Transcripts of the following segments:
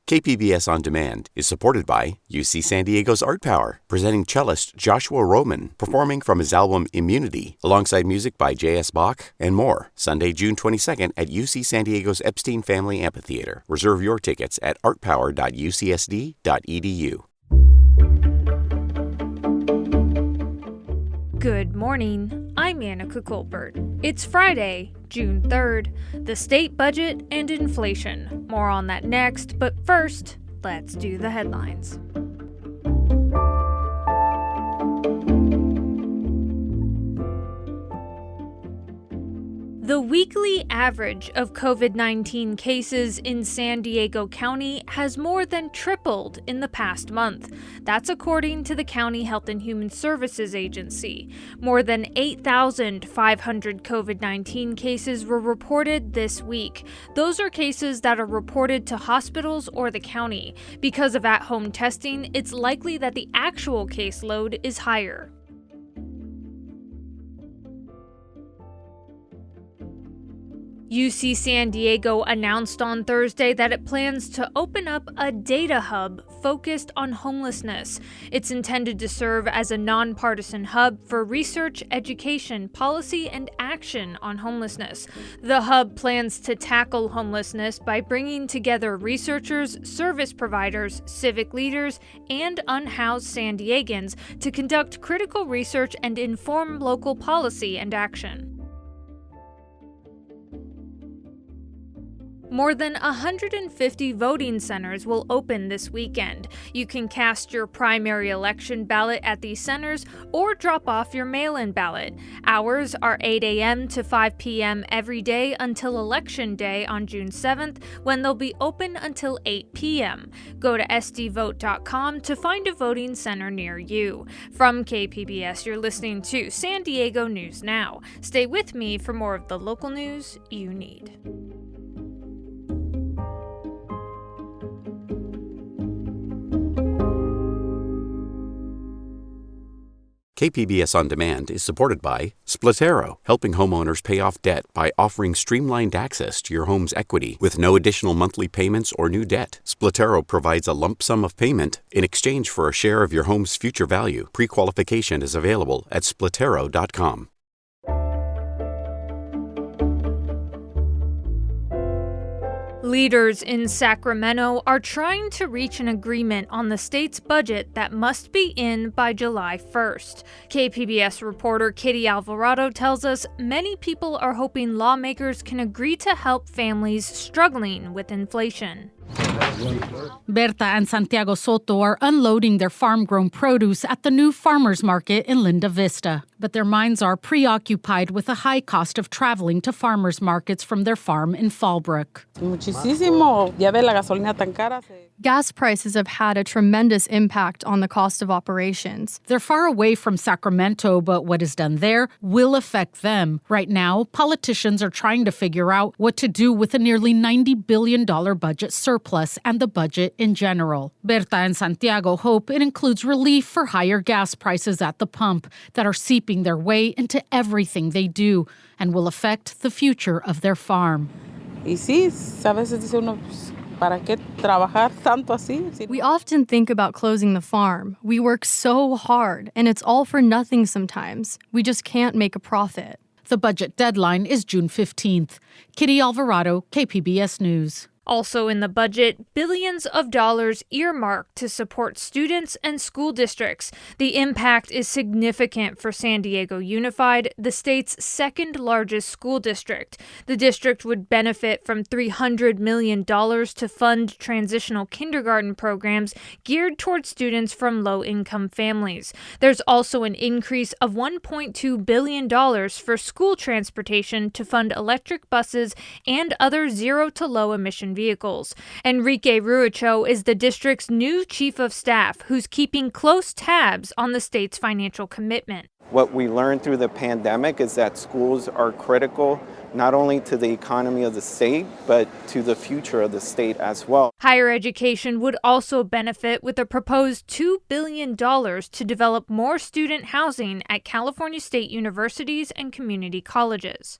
KPBS On Demand is supported by UC San Diego's Art Power, presenting cellist Joshua Roman, performing from his album Immunity, alongside music by J.S. Bach and more. Sunday, June 22nd at UC San Diego's Epstein Family Amphitheater. Reserve your tickets at artpower.ucsd.edu. Good morning, I'm Annika Colbert. It's Friday, June 3rd, the state budget and inflation. More on that next, but first, let's do the headlines. The weekly average of COVID-19 cases in San Diego County has more than tripled in the past month. That's according to the County Health and Human Services Agency. More than 8,500 COVID-19 cases were reported this week. Those are cases that are reported to hospitals or the county. Because of at-home testing, it's likely that the actual caseload is higher. UC San Diego announced on Thursday that it plans to open up a data hub focused on homelessness. It's intended to serve as a nonpartisan hub for research, education, policy, and action on homelessness. The hub plans to tackle homelessness by bringing together researchers, service providers, civic leaders, and unhoused San Diegans to conduct critical research and inform local policy and action. More than 150 voting centers will open this weekend. You can cast your primary election ballot at these centers or drop off your mail-in ballot. Hours are 8 a.m. to 5 p.m. every day until Election Day on June 7th, when they'll be open until 8 p.m. Go to sdvote.com to find a voting center near you. From KPBS, you're listening to San Diego News Now. Stay with me for more of the local news you need. KPBS On Demand is supported by Splatero, helping homeowners pay off debt by offering streamlined access to your home's equity with no additional monthly payments or new debt. Splatero provides a lump sum of payment in exchange for a share of your home's future value. Pre-qualification is available at splatero.com. Leaders in Sacramento are trying to reach an agreement on the state's budget that must be in by July 1st. KPBS reporter Kitty Alvarado tells us many people are hoping lawmakers can agree to help families struggling with inflation. Berta and Santiago Soto are unloading their farm-grown produce at the new farmers market in Linda Vista. But their minds are preoccupied with the high cost of traveling to farmers markets from their farm in Fallbrook. Gas prices have had a tremendous impact on the cost of operations. They're far away from Sacramento, but what is done there will affect them. Right now, politicians are trying to figure out what to do with a nearly $90 billion budget surplus and the budget in general. Berta and Santiago hope it includes relief for higher gas prices at the pump that are seeping their way into everything they do and will affect the future of their farm. We often think about closing the farm. We work so hard, and it's all for nothing sometimes. We just can't make a profit. The budget deadline is June 15th. Kitty Alvarado, KPBS News. Also in the budget, billions of dollars earmarked to support students and school districts. The impact is significant for San Diego Unified, the state's second largest school district. The district would benefit from $300 million to fund transitional kindergarten programs geared toward students from low-income families. There's also an increase of $1.2 billion for school transportation to fund electric buses and other zero to low emission vehicles. Enrique Ruicho is the district's new chief of staff, who's keeping close tabs on the state's financial commitment. What we learned through the pandemic is that schools are critical not only to the economy of the state, but to the future of the state as well. Higher education would also benefit with a proposed $2 billion to develop more student housing at California state universities and community colleges.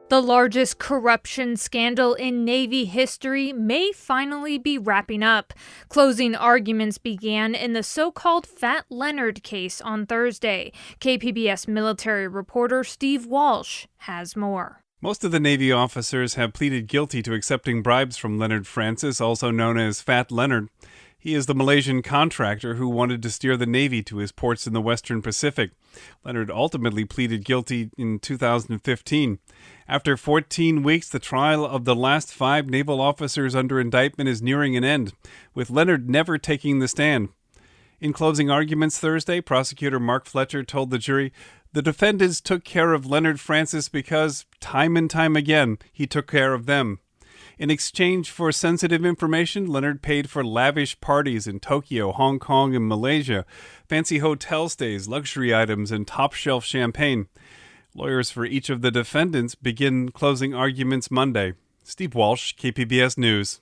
The largest corruption scandal in Navy history may finally be wrapping up. Closing arguments began in the so-called Fat Leonard case on Thursday. KPBS military reporter Steve Walsh has more. Most of the Navy officers have pleaded guilty to accepting bribes from Leonard Francis, also known as Fat Leonard. He is the Malaysian contractor who wanted to steer the Navy to his ports in the Western Pacific. Leonard ultimately pleaded guilty in 2015. After 14 weeks, the trial of the last 5 naval officers under indictment is nearing an end, with Leonard never taking the stand. In closing arguments Thursday, prosecutor Mark Fletcher told the jury the defendants took care of Leonard Francis because, time and time again, he took care of them. In exchange for sensitive information, Leonard paid for lavish parties in Tokyo, Hong Kong, and Malaysia, fancy hotel stays, luxury items, and top-shelf champagne. Lawyers for each of the defendants begin closing arguments Monday. Steve Walsh, KPBS News.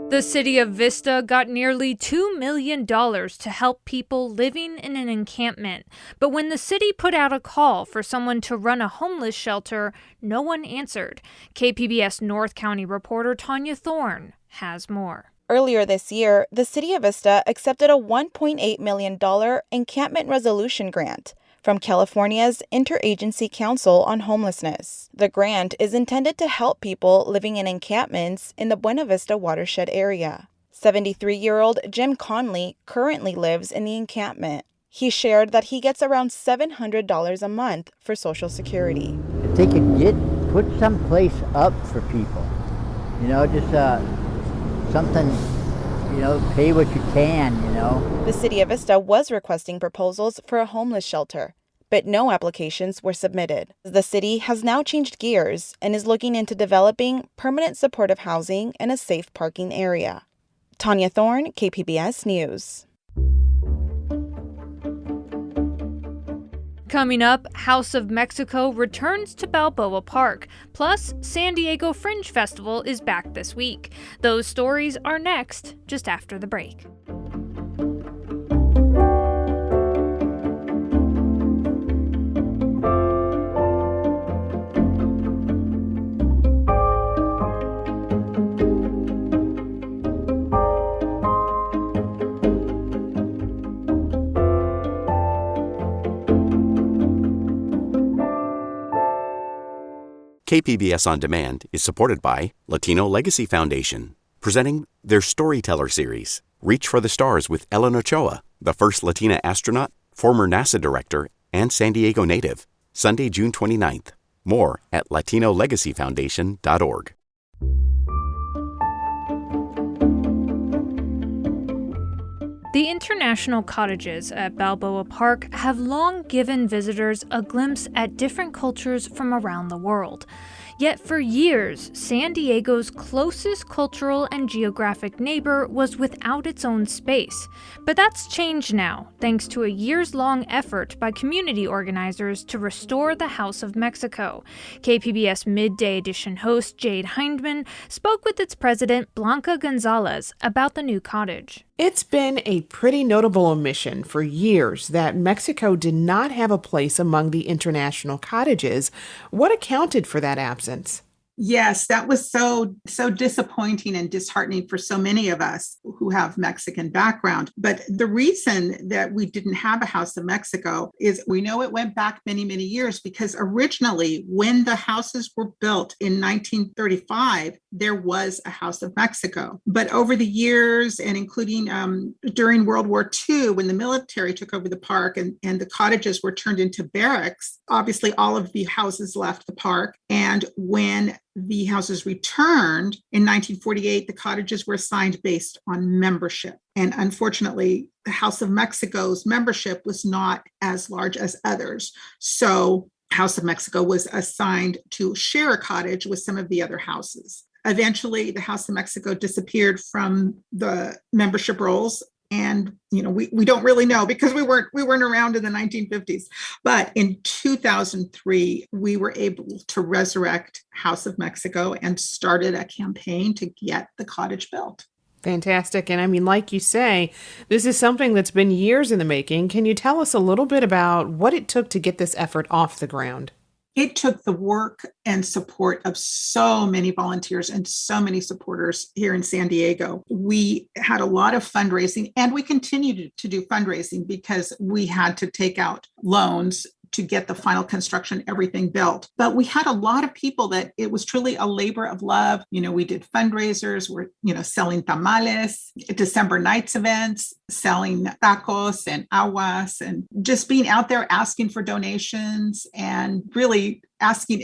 The city of Vista got nearly $2 million to help people living in an encampment. But when the city put out a call for someone to run a homeless shelter, no one answered. KPBS North County reporter Tanya Thorne has more. Earlier this year, the city of Vista accepted a $1.8 million encampment resolution grant from California's Interagency Council on Homelessness. The grant is intended to help people living in encampments in the Buena Vista watershed area. 73-year-old Jim Conley currently lives in the encampment. He shared that he gets around $700 a month for Social Security. If they could put some place up for people, just something, pay what you can, The city of Vista was requesting proposals for a homeless shelter, but no applications were submitted. The city has now changed gears and is looking into developing permanent supportive housing and a safe parking area. Tanya Thorne, KPBS News. Coming up, House of Mexico returns to Balboa Park. Plus, San Diego Fringe Festival is back this week. Those stories are next, just after the break. KPBS On Demand is supported by Latino Legacy Foundation, presenting their Storyteller series, Reach for the Stars with Ellen Ochoa, the first Latina astronaut, former NASA director, and San Diego native, Sunday, June 29th. More at latinolegacyfoundation.org. The international cottages at Balboa Park have long given visitors a glimpse at different cultures from around the world. Yet for years, San Diego's closest cultural and geographic neighbor was without its own space. But that's changed now, thanks to a years-long effort by community organizers to restore the House of Mexico. KPBS Midday Edition host Jade Hindman spoke with its president, Blanca Gonzalez, about the new cottage. It's been a pretty notable omission for years that Mexico did not have a place among the international cottages. What accounted for that absence? Yes, that was so disappointing and disheartening for so many of us who have Mexican background. But the reason that we didn't have a House of Mexico is we know it went back many, many years because originally when the houses were built in 1935, there was a House of Mexico. But over the years and including during World War II, when the military took over the park and the cottages were turned into barracks, obviously all of the houses left the park. And when the houses returned in 1948, the cottages were assigned based on membership. And unfortunately, the House of Mexico's membership was not as large as others. So House of Mexico was assigned to share a cottage with some of the other houses. Eventually, the House of Mexico disappeared from the membership rolls. And, we don't really know because we weren't around in the 1950s. But in 2003, we were able to resurrect House of Mexico and started a campaign to get the cottage built. Fantastic. And like you say, this is something that's been years in the making. Can you tell us a little bit about what it took to get this effort off the ground? It took the work and support of so many volunteers and so many supporters here in San Diego. We had a lot of fundraising, and we continue to do fundraising because we had to take out loans to get the final construction, everything built. But we had a lot of people that it was truly a labor of love. We did fundraisers, we're, selling tamales, December nights events, selling tacos and aguas, and just being out there asking for donations and really asking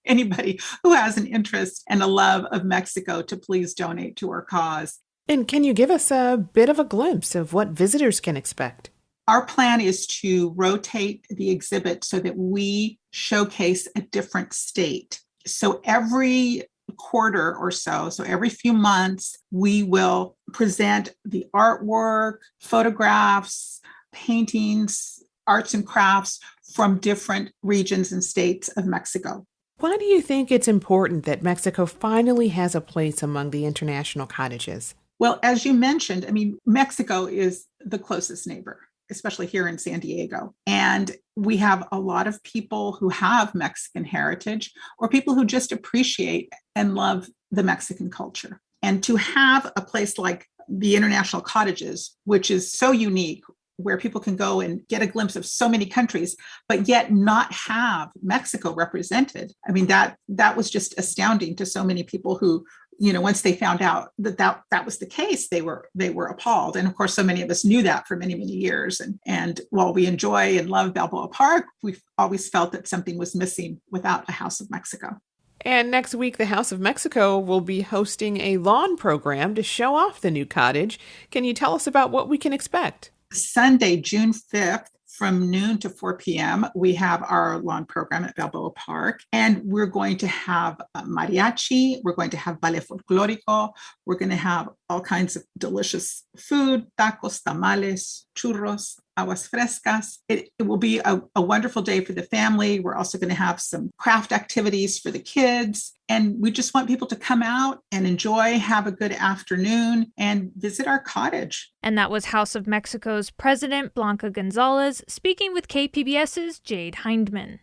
anybody who has an interest and a love of Mexico to please donate to our cause. And can you give us a bit of a glimpse of what visitors can expect? Our plan is to rotate the exhibit so that we showcase a different state. So every quarter or so every few months, we will present the artwork, photographs, paintings, arts and crafts from different regions and states of Mexico. Why do you think it's important that Mexico finally has a place among the international cottages? Well, as you mentioned, Mexico is the closest neighbor, especially here in San Diego. And we have a lot of people who have Mexican heritage or people who just appreciate and love the Mexican culture. And to have a place like the International Cottages, which is so unique, where people can go and get a glimpse of so many countries, but yet not have Mexico represented. That was just astounding to so many people who, once they found out that was the case, they were appalled. And of course, so many of us knew that for many, many years. And while we enjoy and love Balboa Park, we've always felt that something was missing without a House of Mexico. And next week, the House of Mexico will be hosting a lawn program to show off the new cottage. Can you tell us about what we can expect? Sunday, June 5th, from noon to 4 p.m., we have our lawn program at Balboa Park, and we're going to have mariachi, we're going to have ballet folklorico, we're going to have all kinds of delicious food, tacos, tamales, churros, aguas frescas. It will be a wonderful day for the family. We're also going to have some craft activities for the kids. And we just want people to come out and enjoy, have a good afternoon, and visit our cottage. And that was House of Mexico's President Blanca Gonzalez speaking with KPBS's Jade Hindman.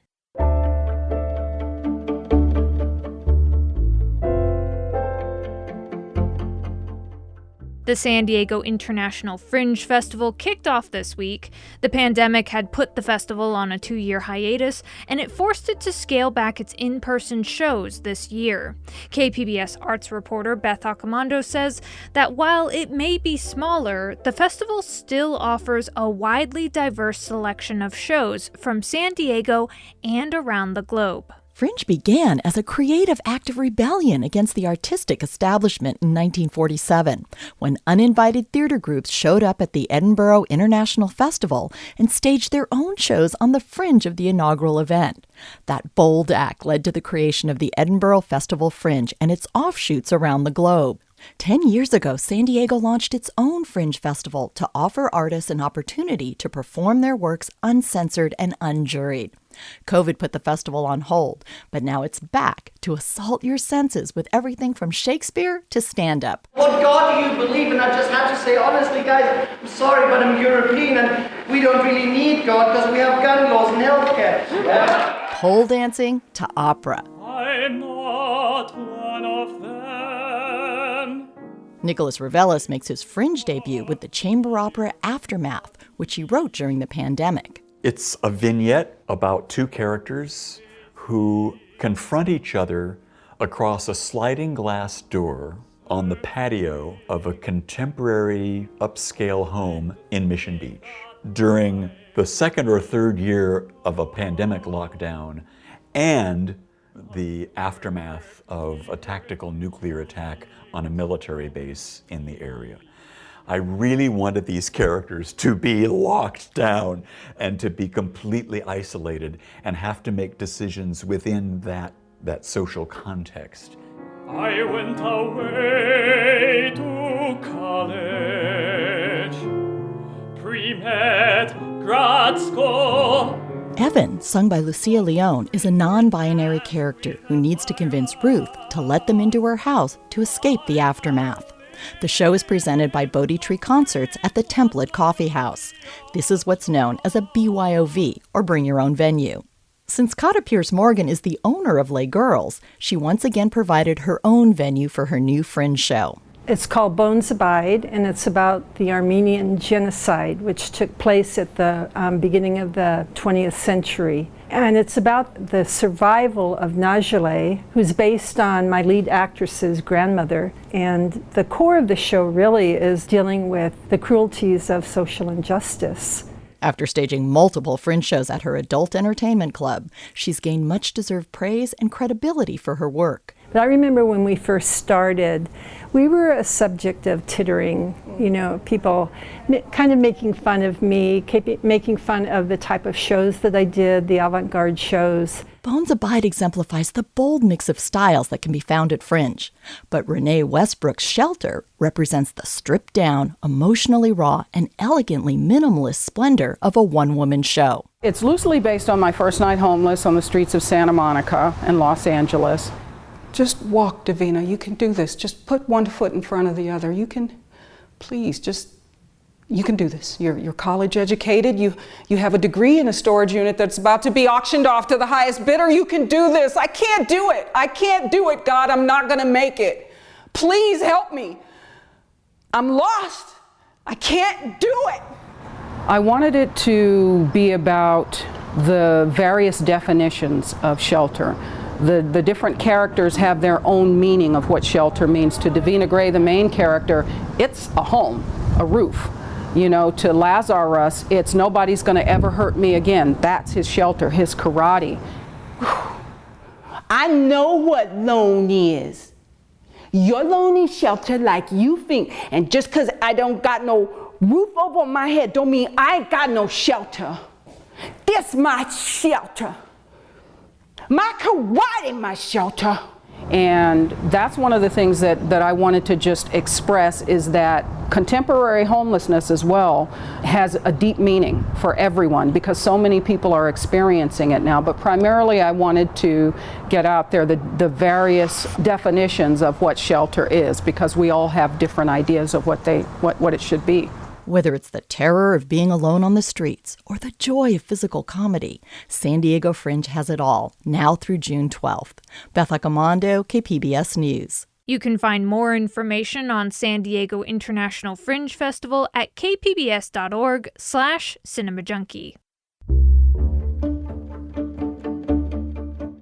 The San Diego International Fringe Festival kicked off this week. The pandemic had put the festival on a 2-year hiatus, and it forced it to scale back its in-person shows this year. KPBS arts reporter Beth Accomando says that while it may be smaller, the festival still offers a widely diverse selection of shows from San Diego and around the globe. Fringe began as a creative act of rebellion against the artistic establishment in 1947, when uninvited theater groups showed up at the Edinburgh International Festival and staged their own shows on the fringe of the inaugural event. That bold act led to the creation of the Edinburgh Festival Fringe and its offshoots around the globe. 10 years ago, San Diego launched its own Fringe Festival to offer artists an opportunity to perform their works uncensored and unjuried. COVID put the festival on hold, but now it's back to assault your senses with everything from Shakespeare to stand-up. What God do you believe in? I just have to say, honestly, guys, I'm sorry, but I'm European and we don't really need God because we have gun laws and healthcare. Yeah. Pole dancing to opera. I'm not one of them. Nicholas Revelis makes his Fringe debut with the chamber opera Aftermath, which he wrote during the pandemic. It's a vignette about two characters who confront each other across a sliding glass door on the patio of a contemporary upscale home in Mission Beach. During the second or third year of a pandemic lockdown and the aftermath of a tactical nuclear attack on a military base in the area. I really wanted these characters to be locked down and to be completely isolated and have to make decisions within that social context. I went away to college, pre-med, grad school. Evan, sung by Lucia Leone, is a non-binary character who needs to convince Ruth to let them into her house to escape the aftermath. The show is presented by Bodhi Tree Concerts at the Template Coffee House. This is what's known as a BYOV, or Bring Your Own Venue. Since Cotta Pierce Morgan is the owner of Les Girls, she once again provided her own venue for her new Fringe show. It's called Bones Abide, and it's about the Armenian genocide, which took place at the beginning of the 20th century. And it's about the survival of Najale, who's based on my lead actress's grandmother. And the core of the show really is dealing with the cruelties of social injustice. After staging multiple Fringe shows at her adult entertainment club, she's gained much-deserved praise and credibility for her work. But I remember when we first started, we were a subject of tittering, people kind of making fun of me, making fun of the type of shows that I did, the avant-garde shows. Bones Abide exemplifies the bold mix of styles that can be found at Fringe. But Renee Westbrook's Shelter represents the stripped-down, emotionally raw, and elegantly minimalist splendor of a one-woman show. It's loosely based on my first night homeless on the streets of Santa Monica and Los Angeles. Just walk, Davina. You can do this. Just put one foot in front of the other. You can do this. You're college educated. You have a degree in a storage unit that's about to be auctioned off to the highest bidder. You can do this. I can't do it. I can't do it, God. I'm not going to make it. Please help me. I'm lost. I can't do it. I wanted it to be about the various definitions of shelter. The different characters have their own meaning of what shelter means. To Davina Gray, the main character, it's a home, a roof. To Lazarus, it's nobody's going to ever hurt me again. That's his shelter, his karate. I know what lone is. Your lone is shelter like you think. And just because I don't got no roof over my head don't mean I ain't got no shelter. This my shelter. My karate, my shelter. And that's one of the things that I wanted to just express, is that contemporary homelessness as well has a deep meaning for everyone, because so many people are experiencing it now. But primarily I wanted to get out there the various definitions of what shelter is, because we all have different ideas of what it should be. Whether it's the terror of being alone on the streets or the joy of physical comedy, San Diego Fringe has it all, now through June 12th. Beth Accomando, KPBS News. You can find more information on San Diego International Fringe Festival at kpbs.org/cinemajunkie.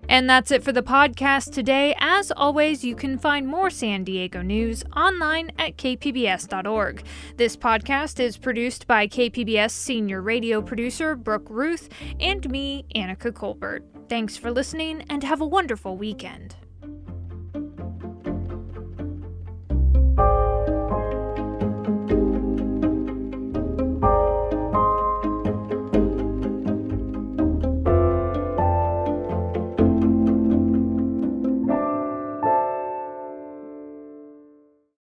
And that's it for the podcast today. As always, you can find more San Diego news online at kpbs.org. This podcast is produced by KPBS senior radio producer Brooke Ruth and me, Annika Colbert. Thanks for listening and have a wonderful weekend.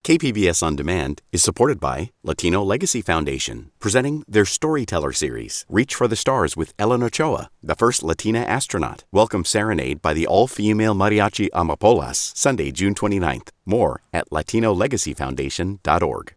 KPBS On Demand is supported by Latino Legacy Foundation, presenting their Storyteller series, Reach for the Stars with Ellen Ochoa, the first Latina astronaut. Welcome Serenade by the all-female mariachi Amapolas, Sunday, June 29th. More at latinolegacyfoundation.org.